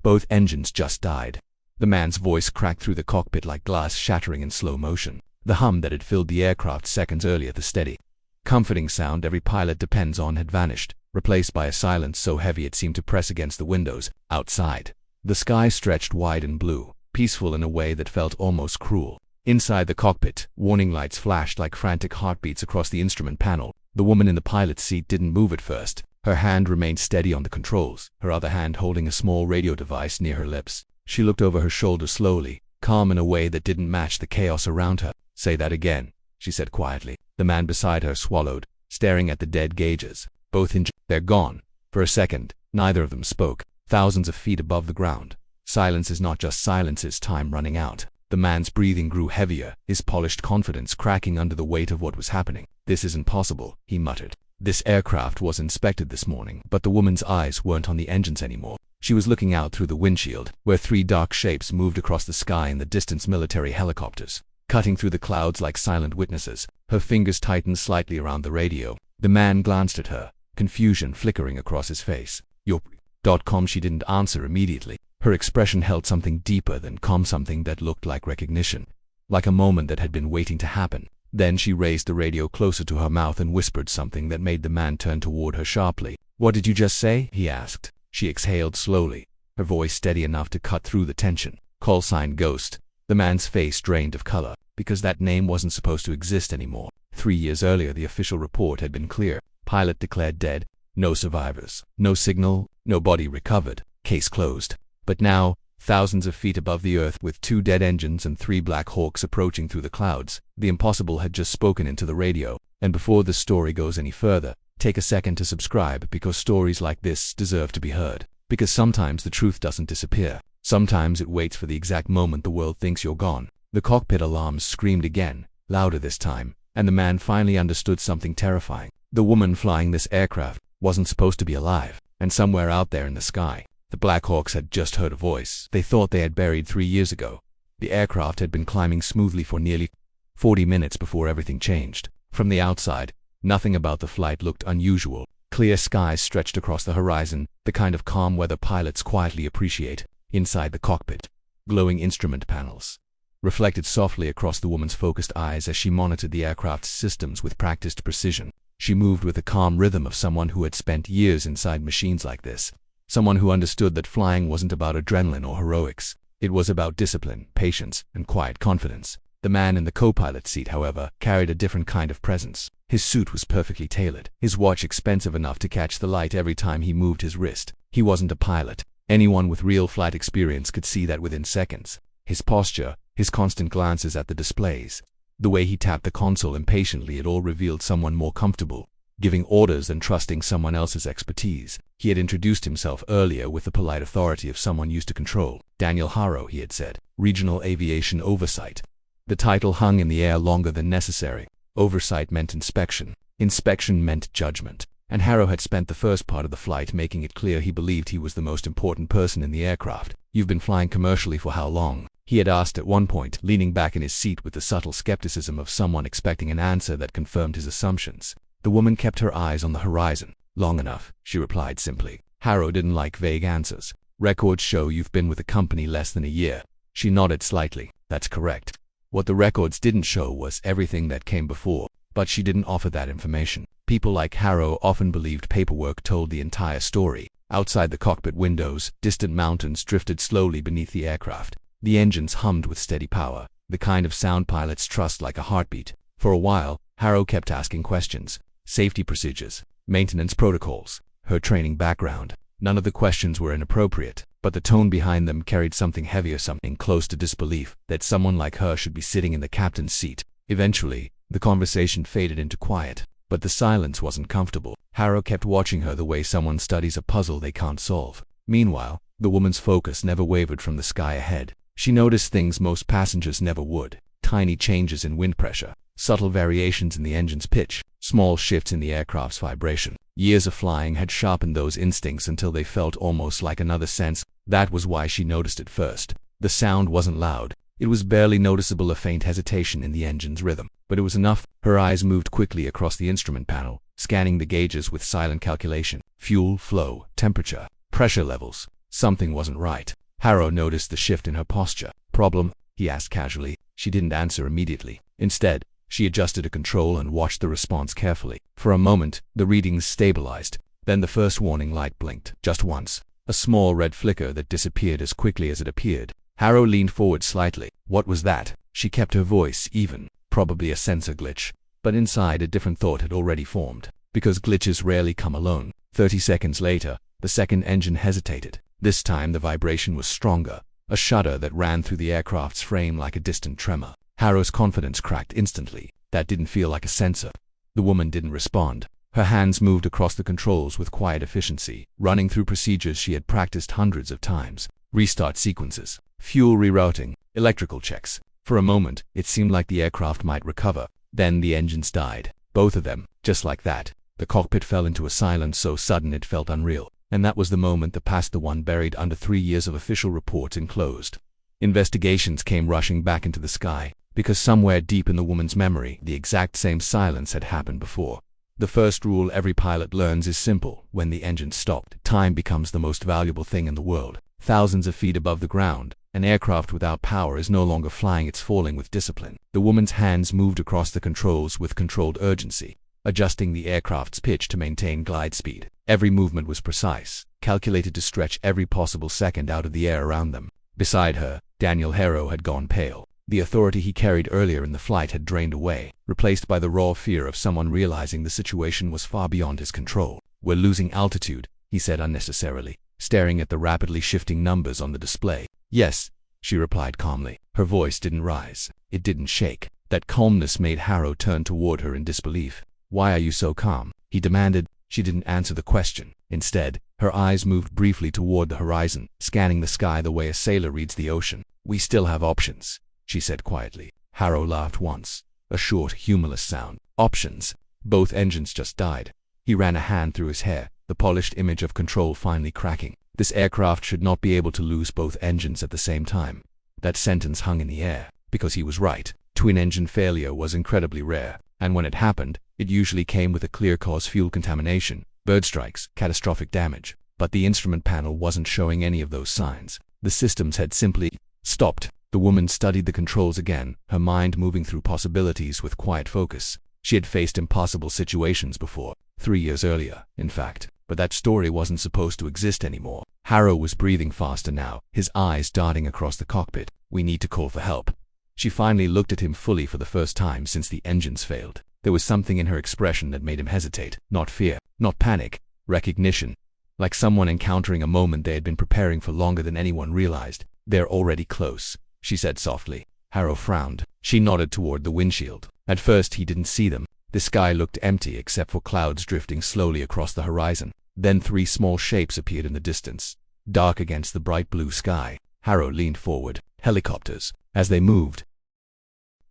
Both engines just died. The man's voice cracked through the cockpit like glass shattering in slow motion. The hum that had filled the aircraft seconds earlier, the steady, comforting sound every pilot depends on, had vanished, replaced by a silence so heavy it seemed to press against the windows. Outside, the sky stretched wide and blue, peaceful in a way that felt almost cruel. Inside the cockpit, warning lights flashed like frantic heartbeats across the instrument panel. The woman in the pilot's seat didn't move at first. Her hand remained steady on the controls, her other hand holding a small radio device near her lips. She looked over her shoulder slowly, calm in a way that didn't match the chaos around her. "Say that again," she said quietly. The man beside her swallowed, staring at the dead gauges. Both "They're gone." For a second, neither of them spoke. Thousands of feet above the ground. Silence is not just silence, it's time running out. The man's breathing grew heavier, his polished confidence cracking under the weight of what was happening. "This isn't possible," he muttered. This aircraft was inspected this morning, but the woman's eyes weren't on the engines anymore. She was looking out through the windshield, where three dark shapes moved across the sky in the distance, military helicopters, cutting through the clouds like silent witnesses. Her fingers tightened slightly around the radio. The man glanced at her, confusion flickering across his face. "Your.com." She didn't answer immediately. Her expression held something deeper than calm, something that looked like recognition, like a moment that had been waiting to happen. Then she raised the radio closer to her mouth and whispered something that made the man turn toward her sharply. "What did you just say?" he asked. She exhaled slowly, her voice steady enough to cut through the tension. "Call sign Ghost." The man's face drained of color, because that name wasn't supposed to exist anymore. 3 years earlier, the official report had been clear. Pilot declared dead. No survivors. No signal. No body recovered. Case closed. But now, thousands of feet above the earth, with 2 dead engines and 3 Black Hawks approaching through the clouds, the impossible had just spoken into the radio. And before this story goes any further, take a second to subscribe, because stories like this deserve to be heard. Because sometimes the truth doesn't disappear. Sometimes it waits for the exact moment the world thinks you're gone. The cockpit alarms screamed again, louder this time, and the man finally understood something terrifying. The woman flying this aircraft wasn't supposed to be alive, and somewhere out there in the sky, the Black Hawks had just heard a voice they thought they had buried 3 years ago. The aircraft had been climbing smoothly for nearly 40 minutes before everything changed. From the outside, nothing about the flight looked unusual. Clear skies stretched across the horizon, the kind of calm weather pilots quietly appreciate. Inside the cockpit, glowing instrument panels reflected softly across the woman's focused eyes as she monitored the aircraft's systems with practiced precision. She moved with the calm rhythm of someone who had spent years inside machines like this. Someone who understood that flying wasn't about adrenaline or heroics. It was about discipline, patience, and quiet confidence. The man in the co-pilot seat, however, carried a different kind of presence. His suit was perfectly tailored, his watch expensive enough to catch the light every time he moved his wrist. He wasn't a pilot. Anyone with real flight experience could see that within seconds. His posture, his constant glances at the displays, the way he tapped the console impatiently, it all revealed someone more comfortable giving orders and trusting someone else's expertise. He had introduced himself earlier with the polite authority of someone used to control. "Daniel Harrow," he had said. "Regional Aviation Oversight." The title hung in the air longer than necessary. Oversight meant inspection. Inspection meant judgment. And Harrow had spent the first part of the flight making it clear he believed he was the most important person in the aircraft. "You've been flying commercially for how long?" he had asked at one point, leaning back in his seat with the subtle skepticism of someone expecting an answer that confirmed his assumptions. The woman kept her eyes on the horizon. "Long enough," she replied simply. Harrow didn't like vague answers. "Records show you've been with the company less than a year." She nodded slightly. "That's correct." What the records didn't show was everything that came before, but she didn't offer that information. People like Harrow often believed paperwork told the entire story. Outside the cockpit windows, distant mountains drifted slowly beneath the aircraft. The engines hummed with steady power, the kind of sound pilots trust like a heartbeat. For a while, Harrow kept asking questions. Safety procedures, maintenance protocols, her training background. None of the questions were inappropriate, but the tone behind them carried something heavier, something close to disbelief, that someone like her should be sitting in the captain's seat. Eventually, the conversation faded into quiet, but the silence wasn't comfortable. Harrow kept watching her the way someone studies a puzzle they can't solve. Meanwhile, the woman's focus never wavered from the sky ahead. She noticed things most passengers never would. Tiny changes in wind pressure, subtle variations in the engine's pitch, small shifts in the aircraft's vibration. Years of flying had sharpened those instincts until they felt almost like another sense. That was why she noticed it first. The sound wasn't loud. It was barely noticeable, a faint hesitation in the engine's rhythm. But it was enough. Her eyes moved quickly across the instrument panel, scanning the gauges with silent calculation. Fuel flow, temperature, pressure levels. Something wasn't right. Harrow noticed the shift in her posture. "Problem?" he asked casually. She didn't answer immediately. Instead, she adjusted a control and watched the response carefully. For a moment, the readings stabilized. Then the first warning light blinked, just once. A small red flicker that disappeared as quickly as it appeared. Harrow leaned forward slightly. What was that? She kept her voice even. Probably a sensor glitch. But inside, a different thought had already formed. Because glitches rarely come alone. 30 seconds later, the second engine hesitated. This time the vibration was stronger, a shudder that ran through the aircraft's frame like a distant tremor. Harrow's confidence cracked instantly. That didn't feel like a sensor. The woman didn't respond. Her hands moved across the controls with quiet efficiency, running through procedures she had practiced hundreds of times. Restart sequences, fuel rerouting, electrical checks. For a moment, it seemed like the aircraft might recover. Then the engines died. Both of them, just like that. The cockpit fell into a silence so sudden it felt unreal. And that was the moment that passed the one buried under 3 years of official reports enclosed. Investigations came rushing back into the sky, because somewhere deep in the woman's memory, the exact same silence had happened before. The first rule every pilot learns is simple. When the engine stopped, time becomes the most valuable thing in the world. Thousands of feet above the ground, an aircraft without power is no longer flying, it's falling with discipline. The woman's hands moved across the controls with controlled urgency, adjusting the aircraft's pitch to maintain glide speed. Every movement was precise, calculated to stretch every possible second out of the air around them. Beside her, Daniel Harrow had gone pale. The authority he carried earlier in the flight had drained away, replaced by the raw fear of someone realizing the situation was far beyond his control. "We're losing altitude," he said unnecessarily, staring at the rapidly shifting numbers on the display. "Yes," she replied calmly. Her voice didn't rise. It didn't shake. That calmness made Harrow turn toward her in disbelief. "Why are you so calm?" he demanded. She didn't answer the question. Instead, her eyes moved briefly toward the horizon, scanning the sky the way a sailor reads the ocean. "We still have options," she said quietly. Harrow laughed once, a short, humorless sound. "Options? Both engines just died." He ran a hand through his hair, the polished image of control finally cracking. This aircraft should not be able to lose both engines at the same time. That sentence hung in the air, because he was right. Twin-engine failure was incredibly rare, and when it happened, it usually came with a clear cause: fuel contamination, bird strikes, catastrophic damage. But the instrument panel wasn't showing any of those signs. The systems had simply stopped. The woman studied the controls again, her mind moving through possibilities with quiet focus. She had faced impossible situations before, 3 years earlier, in fact, but that story wasn't supposed to exist anymore. Harrow was breathing faster now, his eyes darting across the cockpit. "We need to call for help." She finally looked at him fully for the first time since the engines failed. There was something in her expression that made him hesitate. Not fear, not panic, recognition. Like someone encountering a moment they had been preparing for longer than anyone realized. "They're already close," she said softly. Harrow frowned. She nodded toward the windshield. At first he didn't see them. The sky looked empty except for clouds drifting slowly across the horizon. Then 3 small shapes appeared in the distance, dark against the bright blue sky. Harrow leaned forward. Helicopters. As they moved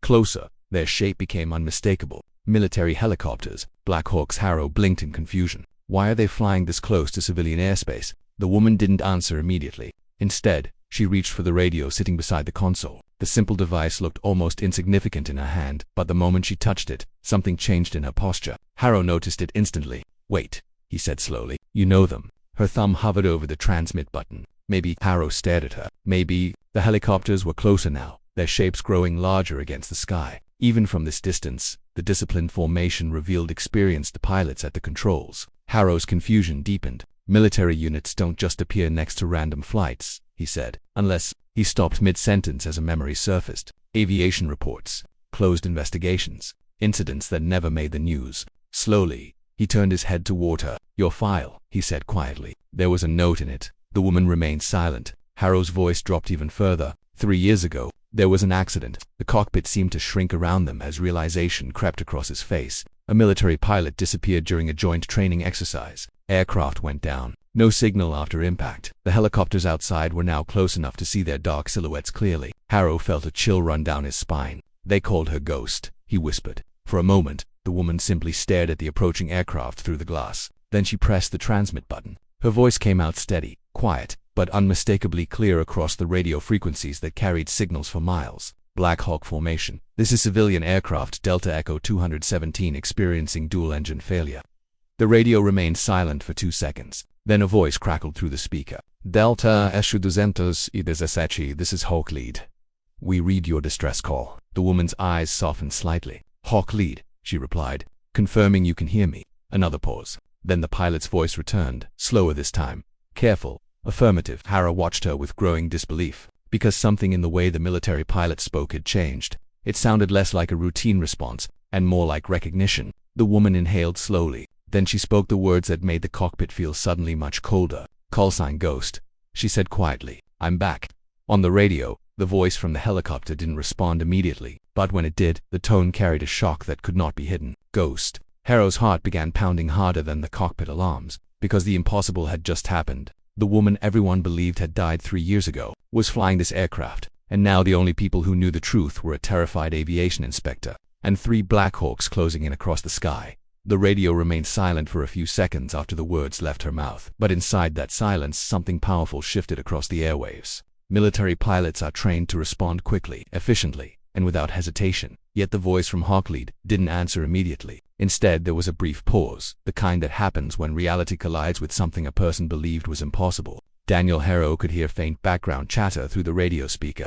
closer, their shape became unmistakable. Military helicopters. Black Hawks. Harrow blinked in confusion. Why are they flying this close to civilian airspace? The woman didn't answer immediately. Instead, she reached for the radio sitting beside the console. The simple device looked almost insignificant in her hand, but the moment she touched it, something changed in her posture. Harrow noticed it instantly. "Wait," he said slowly. "You know them." Her thumb hovered over the transmit button. Maybe. Harrow stared at her. Maybe. The helicopters were closer now, their shapes growing larger against the sky. Even from this distance, the disciplined formation revealed experienced pilots at the controls. Harrow's confusion deepened. "Military units don't just appear next to random flights," he said, "unless—" He stopped mid-sentence as a memory surfaced. Aviation reports, closed investigations, incidents that never made the news. Slowly, he turned his head toward her. "Your file," he said quietly. There was a note in it. The woman remained silent. Harrow's voice dropped even further. 3 years ago, there was an accident. The cockpit seemed to shrink around them as realization crept across his face. A military pilot disappeared during a joint training exercise. Aircraft went down. No signal after impact. The helicopters outside were now close enough to see their dark silhouettes clearly. Harrow felt a chill run down his spine. "They called her Ghost," he whispered. For a moment, the woman simply stared at the approaching aircraft through the glass. Then she pressed the transmit button. Her voice came out steady, quiet, but unmistakably clear across the radio frequencies that carried signals for miles. "Black Hawk formation. This is civilian aircraft Delta Echo 217 experiencing dual-engine failure." The radio remained silent for 2 seconds. Then a voice crackled through the speaker. Delta SU-200 I-17, this is Hawk Lead. We read your distress call. The woman's eyes softened slightly. Hawk Lead, she replied, confirming you can hear me. Another pause. Then the pilot's voice returned, slower this time. Careful. Affirmative. Harrow watched her with growing disbelief, because something in the way the military pilot spoke had changed. It sounded less like a routine response, and more like recognition. The woman inhaled slowly. Then she spoke the words that made the cockpit feel suddenly much colder. Call sign Ghost, she said quietly. I'm back. On the radio, the voice from the helicopter didn't respond immediately, but when it did, the tone carried a shock that could not be hidden. Ghost. Harrow's heart began pounding harder than the cockpit alarms, because the impossible had just happened. The woman everyone believed had died 3 years ago was flying this aircraft, and now the only people who knew the truth were a terrified aviation inspector and 3 Black Hawks closing in across the sky. The radio remained silent for a few seconds after the words left her mouth, but inside that silence something powerful shifted across the airwaves. Military pilots are trained to respond quickly, efficiently, and without hesitation. Yet the voice from Hawk Lead didn't answer immediately. Instead, there was a brief pause, the kind that happens when reality collides with something a person believed was impossible. Daniel Harrow could hear faint background chatter through the radio speaker.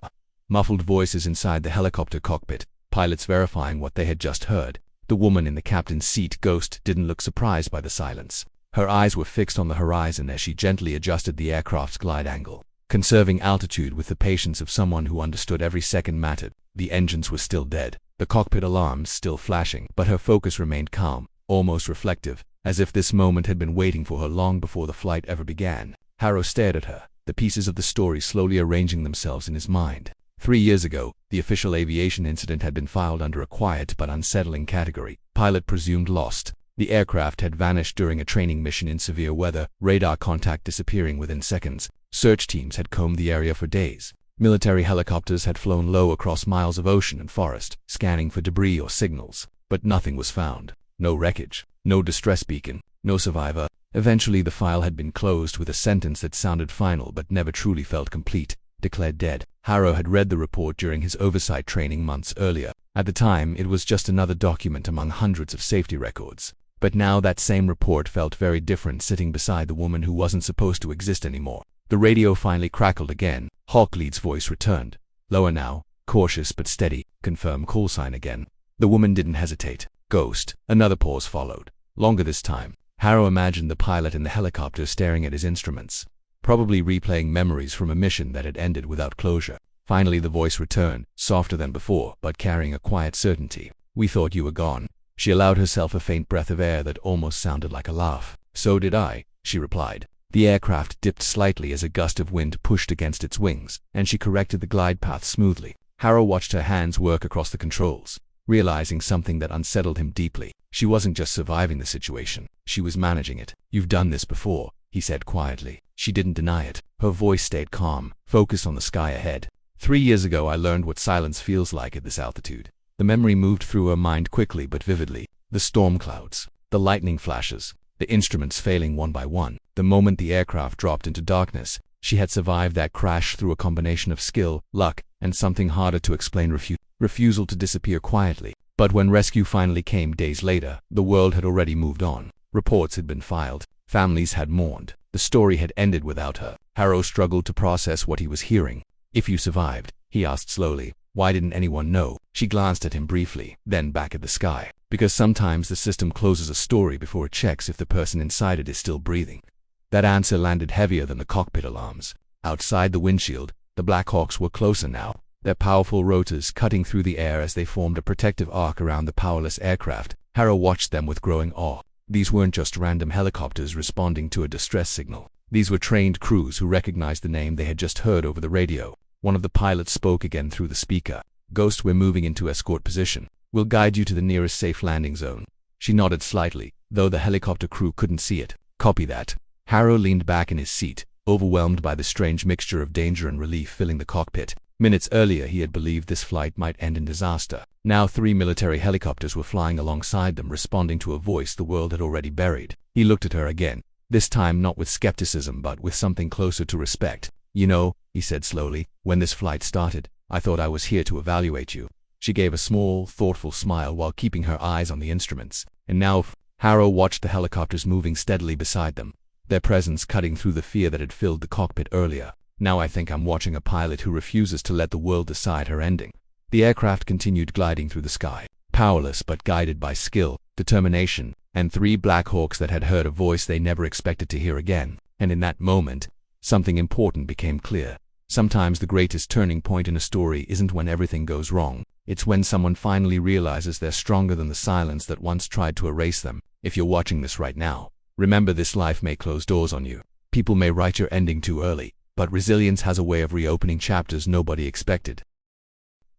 Muffled voices inside the helicopter cockpit, pilots verifying what they had just heard. The woman in the captain's seat, Ghost, didn't look surprised by the silence. Her eyes were fixed on the horizon as she gently adjusted the aircraft's glide angle, conserving altitude with the patience of someone who understood every second mattered. The engines were still dead, the cockpit alarms still flashing, but her focus remained calm, almost reflective, as if this moment had been waiting for her long before the flight ever began. Harrow stared at her, the pieces of the story slowly arranging themselves in his mind. 3 years ago, the official aviation incident had been filed under a quiet but unsettling category. Pilot presumed lost. The aircraft had vanished during a training mission in severe weather, radar contact disappearing within seconds. Search teams had combed the area for days. Military helicopters had flown low across miles of ocean and forest, scanning for debris or signals. But nothing was found. No wreckage, no distress beacon, no survivor. Eventually the file had been closed with a sentence that sounded final but never truly felt complete. Declared dead. Harrow had read the report during his oversight training months earlier. At the time, it was just another document among hundreds of safety records. But now that same report felt very different sitting beside the woman who wasn't supposed to exist anymore. The radio finally crackled again. Hawk Lead's voice returned. Lower now, cautious but steady. Confirm call sign again. The woman didn't hesitate. Ghost. Another pause followed. Longer this time. Harrow imagined the pilot in the helicopter staring at his instruments, probably replaying memories from a mission that had ended without closure. Finally the voice returned, softer than before, but carrying a quiet certainty. We thought you were gone. She allowed herself a faint breath of air that almost sounded like a laugh. So did I, she replied. The aircraft dipped slightly as a gust of wind pushed against its wings, and she corrected the glide path smoothly. Harrow watched her hands work across the controls, realizing something that unsettled him deeply. She wasn't just surviving the situation, she was managing it. You've done this before, he said quietly. She didn't deny it. Her voice stayed calm, focused on the sky ahead. 3 years ago I learned what silence feels like at this altitude. The memory moved through her mind quickly but vividly. The storm clouds, the lightning flashes, the instruments failing one by one. The moment the aircraft dropped into darkness, she had survived that crash through a combination of skill, luck, and something harder to explain, refusal to disappear quietly. But when rescue finally came days later, the world had already moved on. Reports had been filed. Families had mourned. The story had ended without her. Harrow struggled to process what he was hearing. If you survived, he asked slowly, why didn't anyone know? She glanced at him briefly, then back at the sky. Because sometimes the system closes a story before it checks if the person inside it is still breathing. That answer landed heavier than the cockpit alarms. Outside the windshield, the Black Hawks were closer now, their powerful rotors cutting through the air as they formed a protective arc around the powerless aircraft. Harrow watched them with growing awe. These weren't just random helicopters responding to a distress signal. These were trained crews who recognized the name they had just heard over the radio. One of the pilots spoke again through the speaker. Ghost, we're moving into escort position. We'll guide you to the nearest safe landing zone. She nodded slightly, though the helicopter crew couldn't see it. Copy that. Harrow leaned back in his seat, overwhelmed by the strange mixture of danger and relief filling the cockpit. Minutes earlier he had believed this flight might end in disaster. Now 3 military helicopters were flying alongside them, responding to a voice the world had already buried. He looked at her again, this time not with skepticism but with something closer to respect. You know, he said slowly, when this flight started, I thought I was here to evaluate you. She gave a small, thoughtful smile while keeping her eyes on the instruments. And now Harrow watched the helicopters moving steadily beside them. their presence cutting through the fear that had filled the cockpit earlier. Now I think I'm watching a pilot who refuses to let the world decide her ending. The aircraft continued gliding through the sky, powerless but guided by skill, determination, and 3 Black Hawks that had heard a voice they never expected to hear again. And in that moment, something important became clear. Sometimes the greatest turning point in a story isn't when everything goes wrong. It's when someone finally realizes they're stronger than the silence that once tried to erase them. If you're watching this right now, remember this life may close doors on you. People may write your ending too early, but resilience has a way of reopening chapters nobody expected.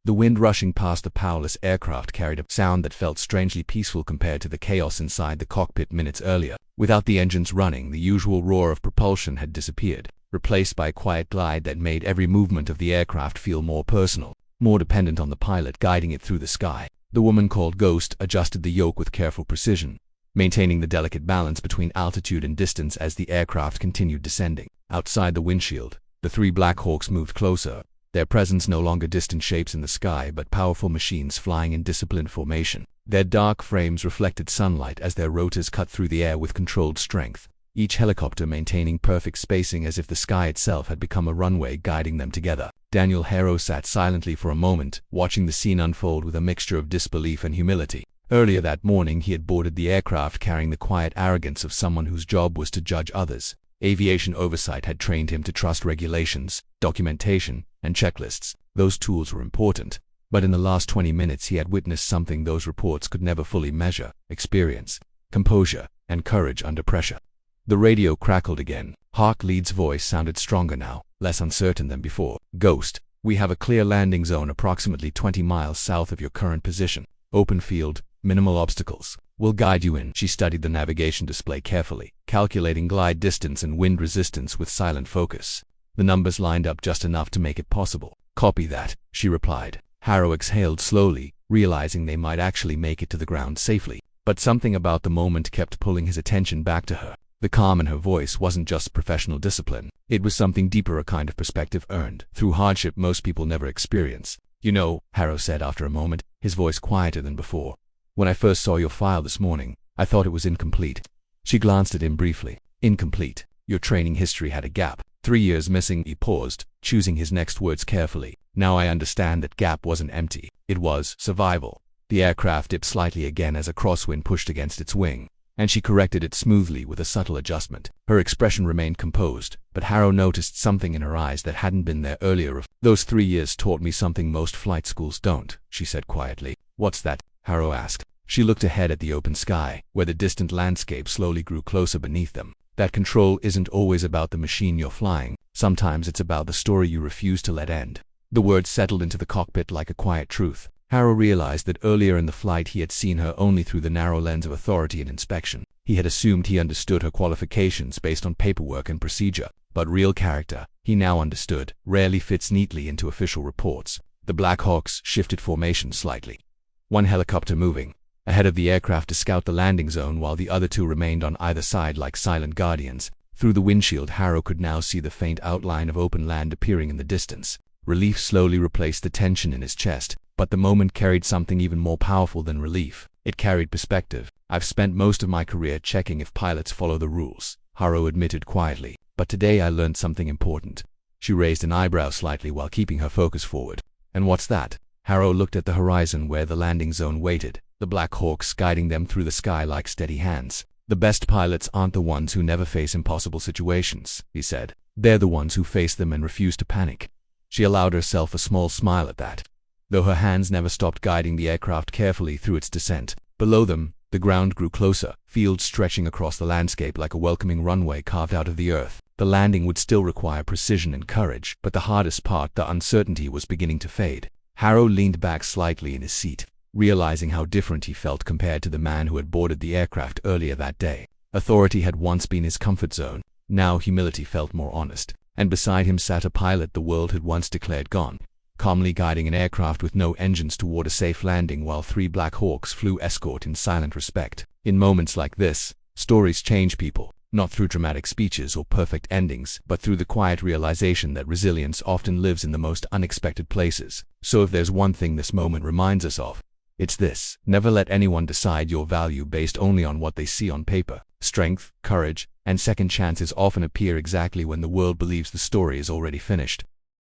The wind rushing past the powerless aircraft carried a sound that felt strangely peaceful compared to the chaos inside the cockpit minutes earlier. Without the engines running, the usual roar of propulsion had disappeared, replaced by a quiet glide that made every movement of the aircraft feel more personal, more dependent on the pilot guiding it through the sky. The woman called Ghost adjusted the yoke with careful precision, maintaining the delicate balance between altitude and distance as the aircraft continued descending. Outside the windshield, the 3 Black Hawks moved closer, their presence no longer distant shapes in the sky but powerful machines flying in disciplined formation. Their dark frames reflected sunlight as their rotors cut through the air with controlled strength, each helicopter maintaining perfect spacing as if the sky itself had become a runway guiding them together. Daniel Harrow sat silently for a moment, watching the scene unfold with a mixture of disbelief and humility. Earlier that morning he had boarded the aircraft carrying the quiet arrogance of someone whose job was to judge others. Aviation oversight had trained him to trust regulations, documentation, and checklists. Those tools were important, but in the last 20 minutes he had witnessed something those reports could never fully measure: experience, composure, and courage under pressure. The radio crackled again. Hawk Lead's voice sounded stronger now, less uncertain than before. "Ghost, we have a clear landing zone approximately 20 miles south of your current position. Open field, minimal obstacles. We'll guide you in." She studied the navigation display carefully, calculating glide distance and wind resistance with silent focus. The numbers lined up just enough to make it possible. "Copy that," she replied. Harrow exhaled slowly, realizing they might actually make it to the ground safely. But something about the moment kept pulling his attention back to her. The calm in her voice wasn't just professional discipline. It was something deeper, a kind of perspective earned through hardship most people never experience. "You know," Harrow said after a moment, his voice quieter than before, "when I first saw your file this morning, I thought it was incomplete." She glanced at him briefly. "Incomplete? Your training history had a gap. 3 years missing." He paused, choosing his next words carefully. "Now I understand that gap wasn't empty. It was survival." The aircraft dipped slightly again as a crosswind pushed against its wing, and she corrected it smoothly with a subtle adjustment. Her expression remained composed, but Harrow noticed something in her eyes that hadn't been there earlier. "Those 3 years taught me something most flight schools don't," she said quietly. "What's that?" Harrow asked. She looked ahead at the open sky, where the distant landscape slowly grew closer beneath them. "That control isn't always about the machine you're flying. Sometimes it's about the story you refuse to let end." The words settled into the cockpit like a quiet truth. Harrow realized that earlier in the flight he had seen her only through the narrow lens of authority and inspection. He had assumed he understood her qualifications based on paperwork and procedure, but real character, he now understood, rarely fits neatly into official reports. The Black Hawks shifted formation slightly. One helicopter moving ahead of the aircraft to scout the landing zone while the other 2 remained on either side like silent guardians. Through the windshield, Harrow could now see the faint outline of open land appearing in the distance. Relief slowly replaced the tension in his chest, but the moment carried something even more powerful than relief. It carried perspective. "I've spent most of my career checking if pilots follow the rules," Harrow admitted quietly, "but today I learned something important." She raised an eyebrow slightly while keeping her focus forward. "And what's that?" Harrow looked at the horizon where the landing zone waited, the Black Hawks guiding them through the sky like steady hands. "The best pilots aren't the ones who never face impossible situations," he said. "They're the ones who face them and refuse to panic." She allowed herself a small smile at that, though her hands never stopped guiding the aircraft carefully through its descent. Below them, the ground grew closer, fields stretching across the landscape like a welcoming runway carved out of the earth. The landing would still require precision and courage, but the hardest part, the uncertainty, was beginning to fade. Harrow leaned back slightly in his seat, realizing how different he felt compared to the man who had boarded the aircraft earlier that day. Authority had once been his comfort zone. Now humility felt more honest. And beside him sat a pilot the world had once declared gone, calmly guiding an aircraft with no engines toward a safe landing while 3 Black Hawks flew escort in silent respect. In moments like this, stories change people, not through dramatic speeches or perfect endings, but through the quiet realization that resilience often lives in the most unexpected places. So if there's one thing this moment reminds us of, it's this: never let anyone decide your value based only on what they see on paper. Strength, courage, and second chances often appear exactly when the world believes the story is already finished.